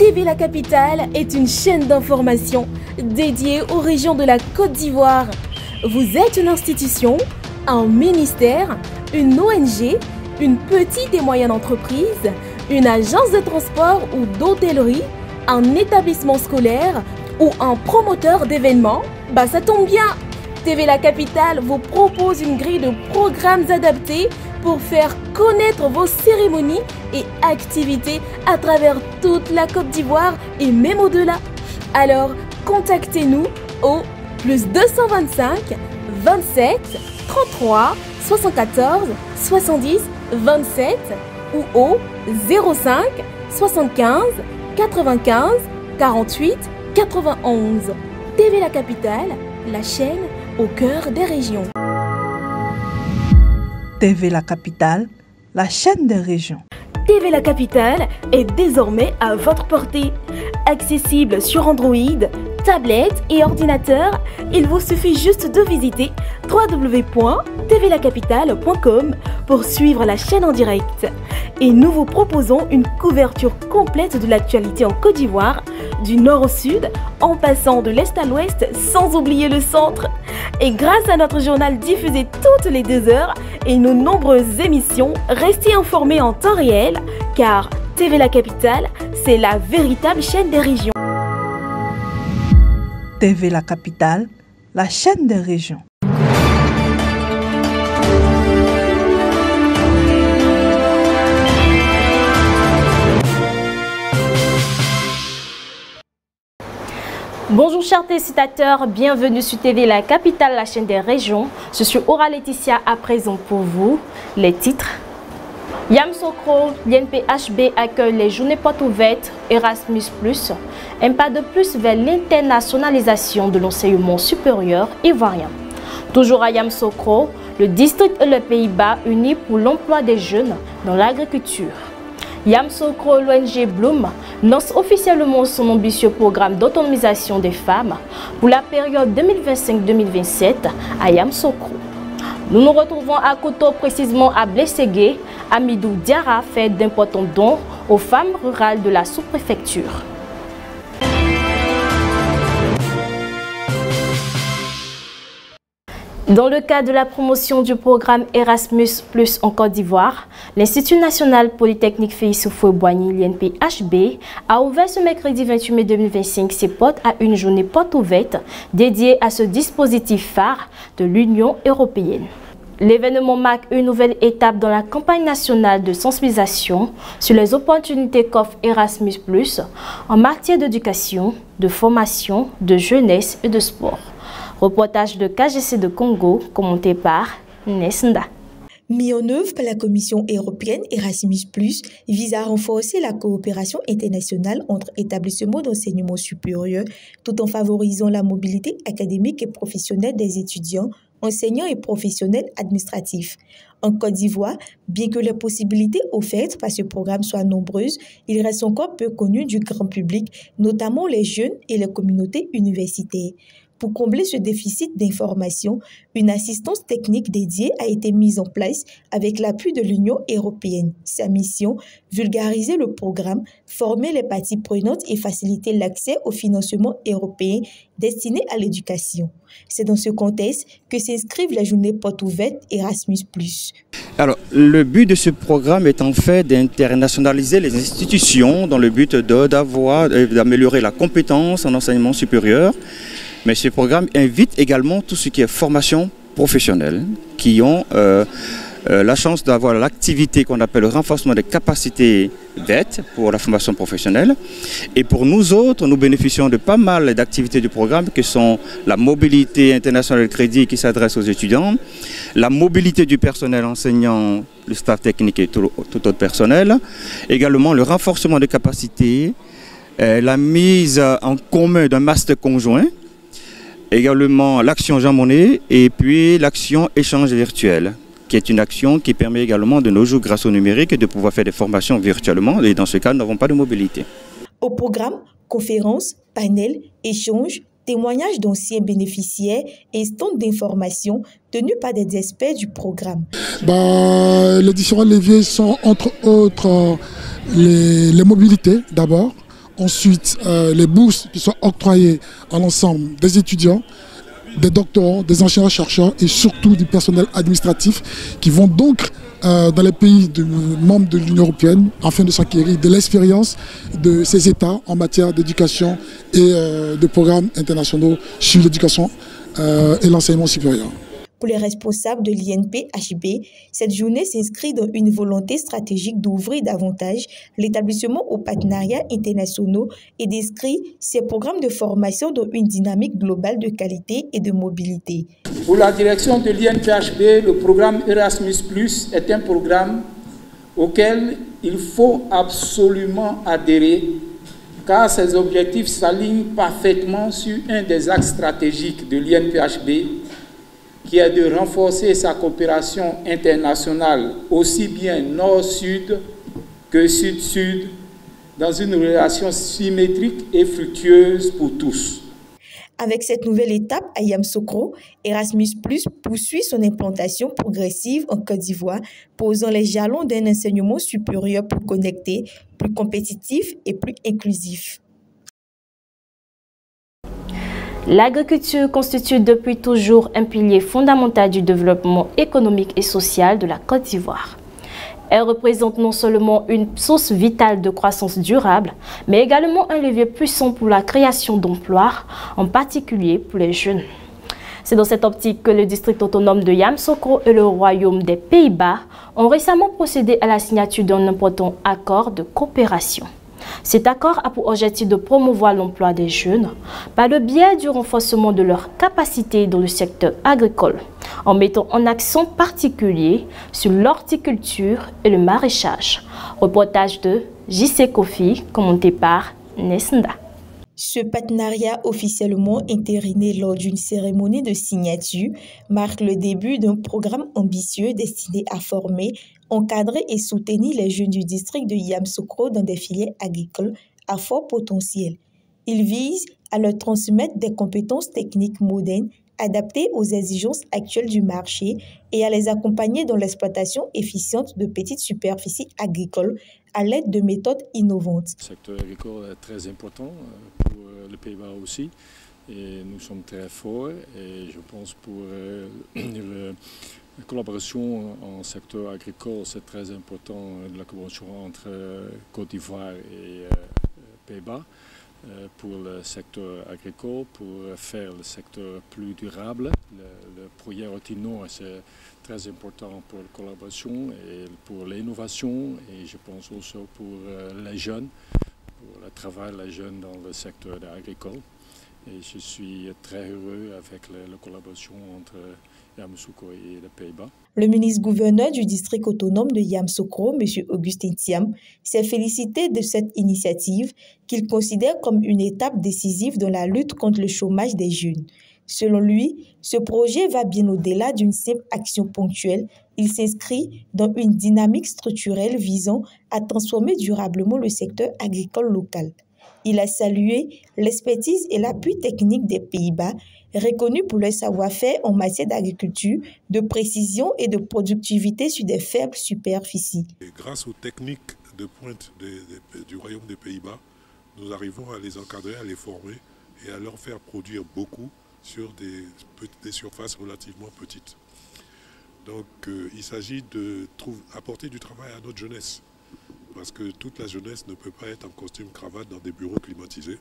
TV La Capitale est une chaîne d'information dédiée aux régions de la Côte d'Ivoire. Vous êtes une institution, un ministère, une ONG, une petite et moyenne entreprise, une agence de transport ou d'hôtellerie, un établissement scolaire ou un promoteur d'événements? Bah ça tombe bien! TV La Capitale vous propose une grille de programmes adaptés pour faire connaître vos cérémonies et activités à travers toute la Côte d'Ivoire et même au-delà. Alors, contactez-nous au +225 27 33 74 70 27 ou au 05 75 95 48 91. TV La Capitale, la chaîne au cœur des régions. TV La Capitale, la chaîne des régions. TV La Capitale est désormais à votre portée. Accessible sur Android, tablette et ordinateur, il vous suffit juste de visiter www.tvlacapitale.com pour suivre la chaîne en direct. Et nous vous proposons une couverture complète de l'actualité en Côte d'Ivoire, du nord au sud, en passant de l'est à l'ouest, sans oublier le centre. Et grâce à notre journal diffusé toutes les 2 heures et nos nombreuses émissions, restez informés en temps réel, car TV La Capitale, c'est la véritable chaîne des régions. TV La Capitale, la chaîne des régions. Bonjour chers téléspectateurs, bienvenue sur TV La Capitale, la chaîne des régions. Je suis Aura Laetitia, à présent pour vous les titres. Yamoussoukro, l'INPHB accueille les journées portes ouvertes Erasmus+, un pas de plus vers l'internationalisation de l'enseignement supérieur ivoirien. Toujours à Yamoussoukro, le district et le Pays-Bas unis pour l'emploi des jeunes dans l'agriculture. Yamoussoukro, l'ONG Bloom, lance officiellement son ambitieux programme d'autonomisation des femmes pour la période 2025-2027 à Yamoussoukro. Nous nous retrouvons à Koto, précisément à Blességué. Amidou Diarra fait d'importants dons aux femmes rurales de la sous-préfecture. Dans le cadre de la promotion du programme Erasmus+ en Côte d'Ivoire, l'Institut national polytechnique Félix Houphouët-Boigny, l'INPHB, a ouvert ce mercredi 28 mai 2025 ses portes à une journée porte ouverte dédiée à ce dispositif phare de l'Union européenne. L'événement marque une nouvelle étape dans la campagne nationale de sensibilisation sur les opportunités qu'offre Erasmus+, en matière d'éducation, de formation, de jeunesse et de sport. Reportage de KGC de Congo, commenté par Nesnda. Mis en œuvre par la Commission européenne, Erasmus+, vise à renforcer la coopération internationale entre établissements d'enseignement supérieur tout en favorisant la mobilité académique et professionnelle des étudiants, enseignants et professionnels administratifs. En Côte d'Ivoire, bien que les possibilités offertes par ce programme soient nombreuses, il reste encore peu connu du grand public, notamment les jeunes et les communautés universitaires. Pour combler ce déficit d'information, une assistance technique dédiée a été mise en place avec l'appui de l'Union européenne. Sa mission, vulgariser le programme, former les parties prenantes et faciliter l'accès au financement européen destiné à l'éducation. C'est dans ce contexte que s'inscrivent les journées portes ouvertes Erasmus+. Alors, le but de ce programme est en fait d'internationaliser les institutions dans le but d'améliorer la compétence en enseignement supérieur. Mais ce programme invite également tout ce qui est formation professionnelle, qui ont la chance d'avoir l'activité qu'on appelle le renforcement des capacités VET pour la formation professionnelle. Et pour nous autres, nous bénéficions de pas mal d'activités du programme qui sont la mobilité internationale de crédit qui s'adresse aux étudiants, la mobilité du personnel enseignant, le staff technique et tout autre personnel, également le renforcement des capacités, la mise en commun d'un master conjoint, également l'action Jean Monnet et puis l'action échange virtuel, qui est une action qui permet également de nos jours, grâce au numérique, de pouvoir faire des formations virtuellement. Et dans ce cas, nous n'avons pas de mobilité. Au programme, conférences, panels, échanges, témoignages d'anciens bénéficiaires et stands d'information tenus par des experts du programme. Les différents leviers sont entre autres les mobilités d'abord. Ensuite, les bourses qui sont octroyées à l'ensemble des étudiants, des doctorants, des enseignants-chercheurs et surtout du personnel administratif qui vont donc dans les pays membres de l'Union européenne afin de s'acquérir de l'expérience de ces États en matière d'éducation et de programmes internationaux sur l'éducation et l'enseignement supérieur. Pour les responsables de l'INP-HB, cette journée s'inscrit dans une volonté stratégique d'ouvrir davantage l'établissement aux partenariats internationaux et d'inscrire ces programmes de formation dans une dynamique globale de qualité et de mobilité. Pour la direction de l'INP-HB, le programme Erasmus+ est un programme auquel il faut absolument adhérer car ses objectifs s'alignent parfaitement sur un des axes stratégiques de l'INP-HB qui est de renforcer sa coopération internationale aussi bien nord-sud que sud-sud dans une relation symétrique et fructueuse pour tous. Avec cette nouvelle étape à Yamoussoukro, Erasmus+ poursuit son implantation progressive en Côte d'Ivoire, posant les jalons d'un enseignement supérieur plus connecté, plus compétitif et plus inclusif. L'agriculture constitue depuis toujours un pilier fondamental du développement économique et social de la Côte d'Ivoire. Elle représente non seulement une source vitale de croissance durable, mais également un levier puissant pour la création d'emplois, en particulier pour les jeunes. C'est dans cette optique que le district autonome de Yamoussoukro et le Royaume des Pays-Bas ont récemment procédé à la signature d'un important accord de coopération. Cet accord a pour objectif de promouvoir l'emploi des jeunes par le biais du renforcement de leurs capacités dans le secteur agricole, en mettant un accent particulier sur l'horticulture et le maraîchage. Reportage de JC Kofi, commenté par Nesnda. Ce partenariat officiellement entériné lors d'une cérémonie de signature marque le début d'un programme ambitieux destiné à former, encadrer et soutenir les jeunes du district de Yamoussoukro dans des filières agricoles à fort potentiel. Il vise à leur transmettre des compétences techniques modernes adaptées aux exigences actuelles du marché et à les accompagner dans l'exploitation efficiente de petites superficies agricoles à l'aide de méthodes innovantes. Le secteur agricole est très important pour les Pays-Bas aussi et nous sommes très forts et je pense pour la collaboration en secteur agricole c'est très important la collaboration entre Côte d'Ivoire et Pays-Bas pour le secteur agricole, pour faire le secteur plus durable. Le projet Rotino c'est très important pour la collaboration et pour l'innovation et je pense aussi pour les jeunes, pour le travail des jeunes dans le secteur agricole. Et je suis très heureux avec la collaboration entre Yamoussoukro et les Pays-Bas. Le ministre-gouverneur du district autonome de Yamoussoukro, M. Augustin Thiam, s'est félicité de cette initiative qu'il considère comme une étape décisive dans la lutte contre le chômage des jeunes. Selon lui, ce projet va bien au-delà d'une simple action ponctuelle. Il s'inscrit dans une dynamique structurelle visant à transformer durablement le secteur agricole local. Il a salué l'expertise et l'appui technique des Pays-Bas, reconnus pour leur savoir-faire en matière d'agriculture, de précision et de productivité sur des faibles superficies. Et grâce aux techniques de pointe du Royaume des Pays-Bas, nous arrivons à les encadrer, à les former et à leur faire produire beaucoup sur des surfaces relativement petites. Donc il s'agit d'apporter du travail à notre jeunesse. Parce que toute la jeunesse ne peut pas être en costume-cravate dans des bureaux climatisés.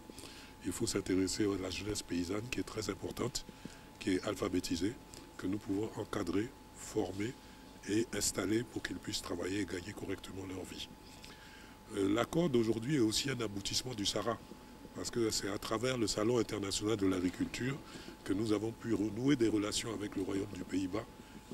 Il faut s'intéresser à la jeunesse paysanne qui est très importante, qui est alphabétisée, que nous pouvons encadrer, former et installer pour qu'ils puissent travailler et gagner correctement leur vie. L'accord d'aujourd'hui est aussi un aboutissement du SARA, parce que c'est à travers le Salon international de l'agriculture que nous avons pu renouer des relations avec le Royaume du Pays-Bas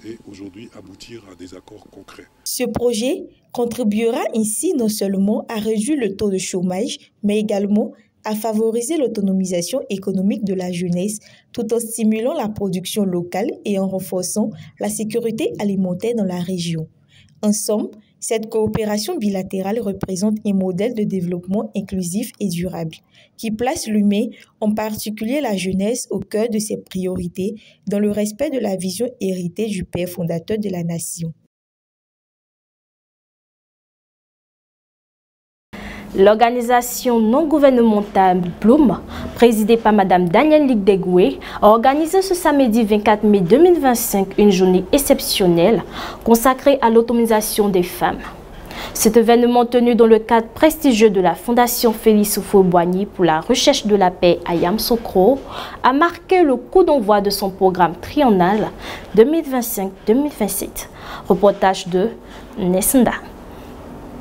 et aujourd'hui aboutir à des accords concrets. Ce projet contribuera ainsi non seulement à réduire le taux de chômage, mais également à favoriser l'autonomisation économique de la jeunesse, tout en stimulant la production locale et en renforçant la sécurité alimentaire dans la région. En somme, cette coopération bilatérale représente un modèle de développement inclusif et durable, qui place l'humain, en particulier la jeunesse, au cœur de ses priorités, dans le respect de la vision héritée du père fondateur de la nation. L'organisation non gouvernementale Bloom, présidée par Mme Danielle Ligdegoué, a organisé ce samedi 24 mai 2025 une journée exceptionnelle consacrée à l'autonomisation des femmes. Cet événement tenu dans le cadre prestigieux de la Fondation Félix Houphouët-Boigny pour la recherche de la paix à Yamoussoukro a marqué le coup d'envoi de son programme triennal 2025-2027. Reportage de Nesnda.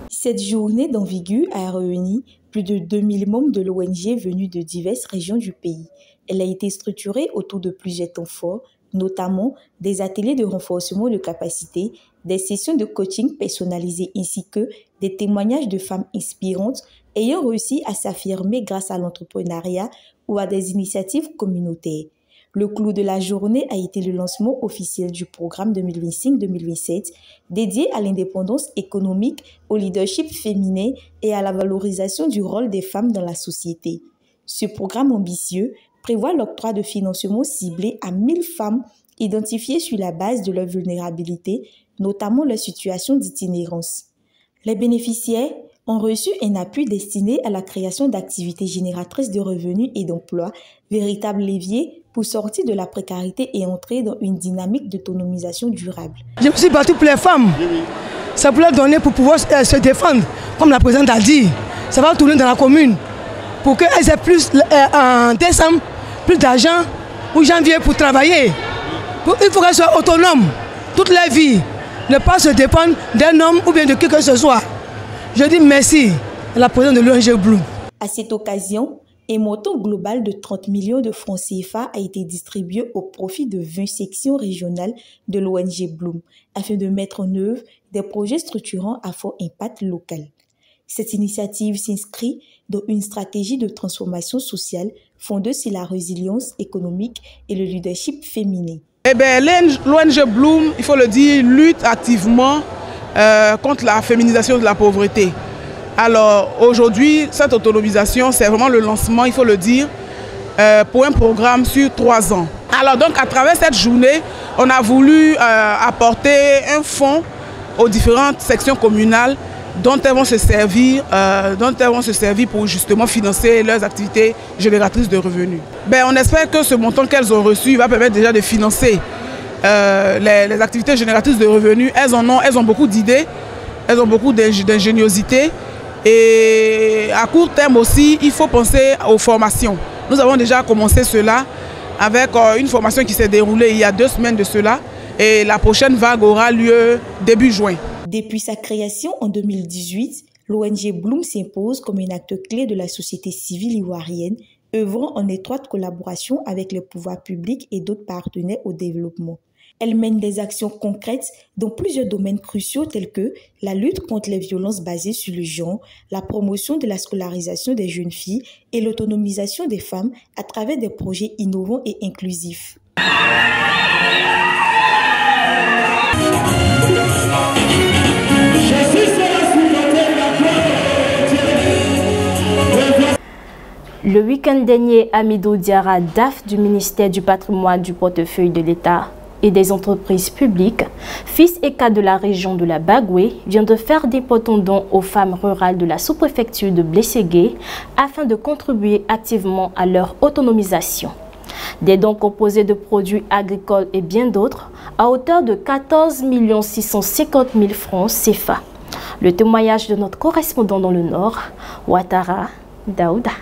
Cette journée d'Ambigu a réuni plus de 2000 membres de l'ONG venus de diverses régions du pays. Elle a été structurée autour de plusieurs temps forts, notamment des ateliers de renforcement de capacités, des sessions de coaching personnalisées ainsi que des témoignages de femmes inspirantes ayant réussi à s'affirmer grâce à l'entrepreneuriat ou à des initiatives communautaires. Le clou de la journée a été le lancement officiel du programme 2025-2027 dédié à l'indépendance économique, au leadership féminin et à la valorisation du rôle des femmes dans la société. Ce programme ambitieux prévoit l'octroi de financements ciblés à 1000 femmes identifiées sur la base de leur vulnérabilité, notamment leur situation d'itinérance. Les bénéficiaires ont reçu un appui destiné à la création d'activités génératrices de revenus et d'emplois, véritable levier pour sortir de la précarité et entrer dans une dynamique d'autonomisation durable. Je me suis battu pour les femmes. Ça pour leur donner pour pouvoir se défendre, comme la présidente a dit. Ça va tourner dans la commune pour qu'elles aient plus en décembre, plus d'argent ou janvier pour travailler. Il faut qu'elles soient autonomes toute leur vie, ne pas se dépendre d'un homme ou bien de qui que ce soit. Je dis merci à la présidente de l'ONG Bloom. À cette occasion, un montant global de 30 millions de francs CFA a été distribué au profit de 20 sections régionales de l'ONG Bloom afin de mettre en œuvre des projets structurants à fort impact local. Cette initiative s'inscrit dans une stratégie de transformation sociale fondée sur la résilience économique et le leadership féminin. Eh bien, l'ONG Bloom, il faut le dire, lutte activement contre la féminisation de la pauvreté. Alors aujourd'hui, cette autonomisation, c'est vraiment le lancement, il faut le dire, pour un programme sur 3 ans. Alors donc, à travers cette journée, on a voulu apporter un fonds aux différentes sections communales dont elles vont se servir, pour justement financer leurs activités génératrices de revenus. On espère que ce montant qu'elles ont reçu va permettre déjà de financer les activités génératrices de revenus. Elles ont beaucoup d'idées, elles ont beaucoup d'ingéniosité. Et à court terme aussi, il faut penser aux formations. Nous avons déjà commencé cela avec une formation qui s'est déroulée il y a 2 semaines de cela. Et la prochaine vague aura lieu début juin. Depuis sa création en 2018, l'ONG Bloom s'impose comme un acteur clé de la société civile ivoirienne, œuvrant en étroite collaboration avec les pouvoirs publics et d'autres partenaires au développement. Elle mène des actions concrètes dans plusieurs domaines cruciaux tels que la lutte contre les violences basées sur le genre, la promotion de la scolarisation des jeunes filles et l'autonomisation des femmes à travers des projets innovants et inclusifs. Le week-end dernier, Amidou Diarra, DAF du ministère du Patrimoine du portefeuille de l'État et des entreprises publiques, fils et cadre de la région de la Bagoué, vient de faire d'importants dons aux femmes rurales de la sous-préfecture de Blességué afin de contribuer activement à leur autonomisation. Des dons composés de produits agricoles et bien d'autres, à hauteur de 14 650 000 francs CFA. Le témoignage de notre correspondant dans le Nord, Ouattara Daouda.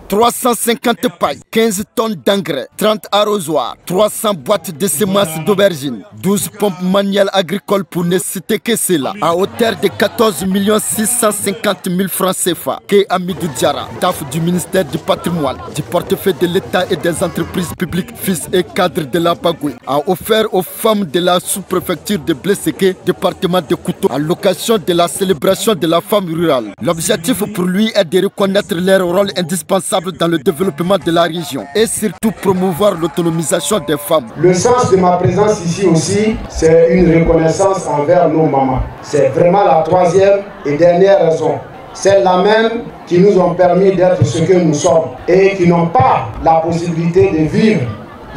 350 pailles, 15 tonnes d'engrais, 30 arrosoirs, 300 boîtes de semences d'aubergines, 12 pompes manuelles agricoles pour ne citer que cela, à hauteur de 14 650 000 francs CFA, que Amidou Diarra, DAF du ministère du Patrimoine, du portefeuille de l'État et des entreprises publiques, fils et cadre de la Bagoué, a offert aux femmes de la sous-préfecture de Blességué, département de Kouto, à l'occasion de la célébration de la femme rurale. L'objectif pour lui est de reconnaître leur rôle indispensable dans le développement de la région et surtout promouvoir l'autonomisation des femmes. Le sens de ma présence ici aussi, c'est une reconnaissance envers nos mamans. C'est vraiment la 3e et dernière raison. Celles-là même qui nous ont permis d'être ce que nous sommes et qui n'ont pas la possibilité de vivre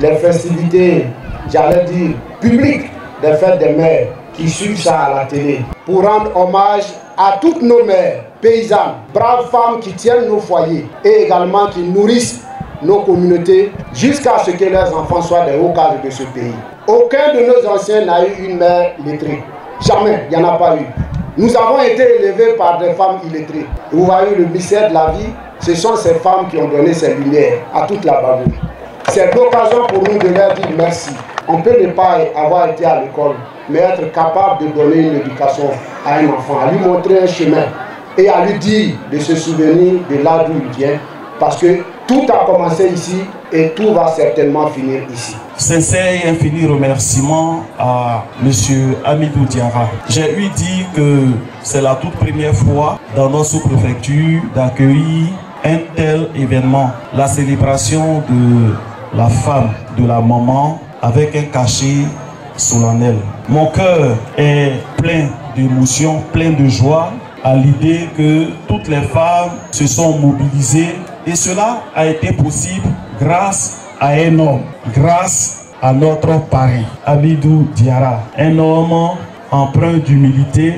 les festivités, j'allais dire, publiques des fêtes des mères qui suivent ça à la télé. Pour rendre hommage à toutes nos mères paysannes, braves femmes qui tiennent nos foyers et également qui nourrissent nos communautés jusqu'à ce que leurs enfants soient des hauts cadres de ce pays. Aucun de nos anciens n'a eu une mère lettrée. Jamais, il n'y en a pas eu. Nous avons été élevés par des femmes illettrées. Vous voyez le mystère de la vie, ce sont ces femmes qui ont donné ces lumières à toute la Baboune. C'est l'occasion pour nous de leur dire merci. On peut ne pas avoir été à l'école, mais être capable de donner une éducation à un enfant, à lui montrer un chemin et à lui dire de se souvenir de là d'où il vient, parce que tout a commencé ici et tout va certainement finir ici. Sincère et infini remerciement à M. Hamidou Diarra. J'ai eu dit que c'est la toute première fois dans notre sous-préfecture d'accueillir un tel événement, la célébration de la femme, de la maman, avec un cachet solennel. Mon cœur est plein d'émotions, plein de joie à l'idée que toutes les femmes se sont mobilisées et cela a été possible grâce à un homme, grâce à notre parrain, Hamidou Diarra, un homme empreint d'humilité,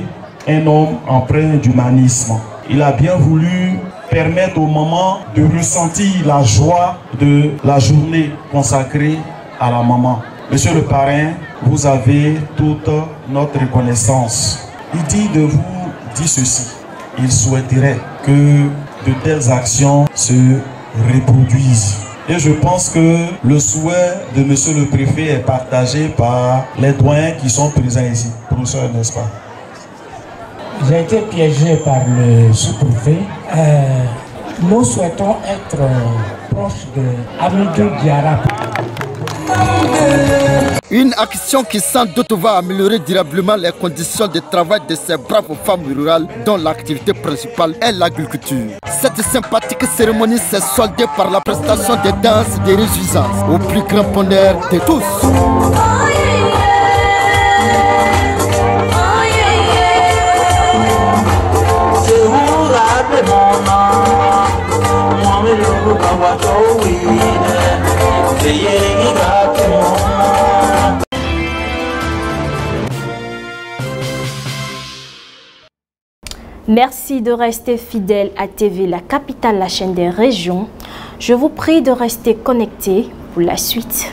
un homme empreint d'humanisme. Il a bien voulu permettre aux mamans de ressentir la joie de la journée consacrée à la maman. Monsieur le parrain, vous avez toute notre reconnaissance. Il dit de vous dire ceci. Il souhaiterait que de telles actions se reproduisent. Et je pense que le souhait de monsieur le préfet est partagé par les doyens qui sont présents ici. Professeur, n'est-ce pas? J'ai été piégé par le sous-préfet. Nous souhaitons être proches de Hamidou Diarra. Une action qui sans doute va améliorer durablement les conditions de travail de ces braves femmes rurales dont l'activité principale est l'agriculture. Cette sympathique cérémonie s'est soldée par la prestation des danses et des réjouissances au plus grand bonheur de tous. Merci de rester fidèle à TV La Capitale, la chaîne des régions. Je vous prie de rester connectés pour la suite.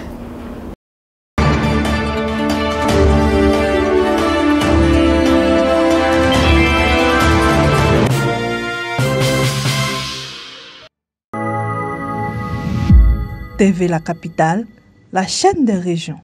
TV La Capitale, la chaîne des régions.